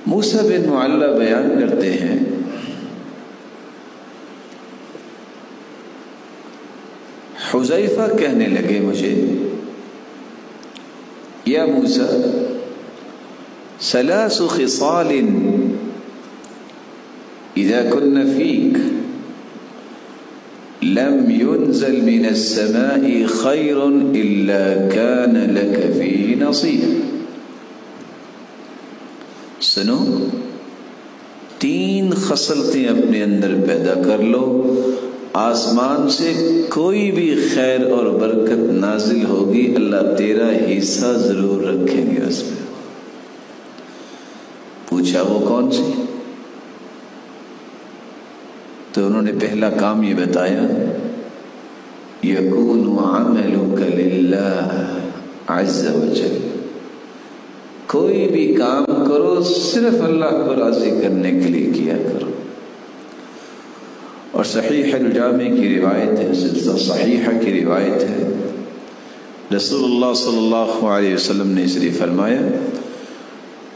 موسیٰ بن معلّہ بیان کرتے ہیں حذیفہ کہنے لگے مجھے یا موسیٰ ثلاث خصال اذا كن فيك لم ينزل من السماء خير الا كان لك فيه نصيب. سنو، 3 خصلتیں اپنے اندر پیدا کر لو، آسمان سے کوئی بھی خیر اور برکت نازل ہوگی اللہ تیرا حصہ ضرور رکھیں گے اس میں. پوچھا وہ کون سی؟ تو انہوں نے پہلا کام یہ بتایا یکون عملک للہ عز وجل. کوئی بھی کام کرو صرف اللہ کو راضی کرنے کے لیے کیا کرو. اور صحیح الجامع کی روایت ہے، سلسلہ صحیحہ کی روایت ہے، رسول اللہ صلی اللہ علیہ وسلم نے اس لیے فرمایا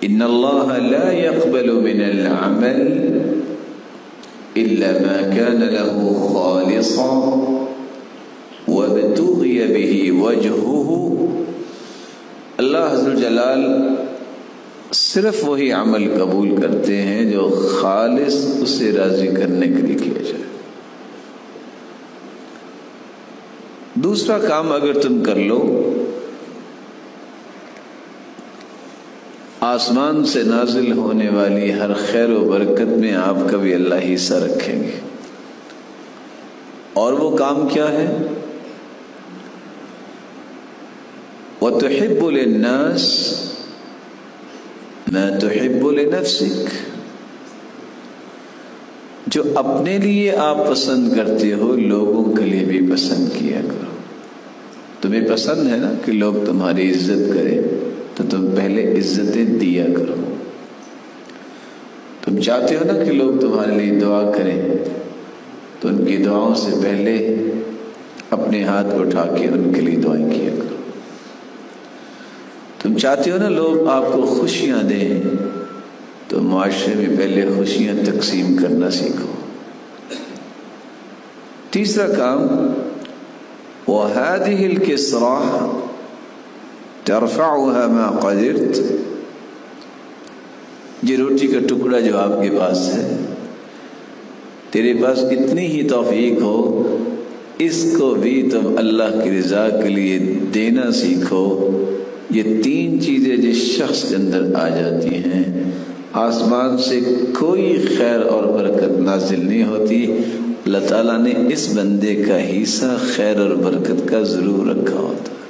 ان اللہ لا يقبل من العمل الا ما كان له خالصا وابتغي به وجهه. اللہ عز وجل صرف وہی عمل قبول کرتے ہیں جو خالص اسے راضی کرنے کے لیے کیا جائے. دوسرا کام اگر تم کر لو، آسمان سے نازل ہونے والی ہر خیر و برکت میں آپ کا بھی اللہ حصہ رکھیں گے. اور وہ کام کیا ہے؟ وَتُحِبُّ لِلنَّاسِ مَا تُحِبُّ لِنَفْسِكَ. جو اپنے لیے آپ پسند کرتے ہو لوگوں کے لیے بھی پسند کیا کرو. تمہیں پسند ہے نا کہ لوگ تمہاری عزت کریں تو تم پہلے عزتیں دیا کرو. تم چاہتے ہو نا کہ لوگ تمہارے لیے دعا کریں تو ان کی دعاؤں سے پہلے اپنے ہاتھ اٹھا کے ان کے لیے دعائیں کیا کرو. تم چاہتے ہو نا لوگ آپ کو خوشیاں دیں تو معاشرے میں پہلے خوشیاں تقسیم کرنا سیکھو. تیسرا کام وَهَذِهِ الْكِسْرَةُ ترفعها ما قدرت. یہ روٹی کا ٹکڑا جو آپ کے پاس ہے، تیرے پاس اتنی ہی توفیق ہو، اس کو بھی تم اللہ کی رضا کے لیے دینا سیکھو. یہ 3 چیزیں جس شخص کے اندر آ جاتی ہیں آسمان سے کوئی خیر اور برکت نازل نہیں ہوتی. اللہ تعالیٰ نے اس بندے کا حصہ خیر اور برکت کا ضرور رکھا ہوتا ہے.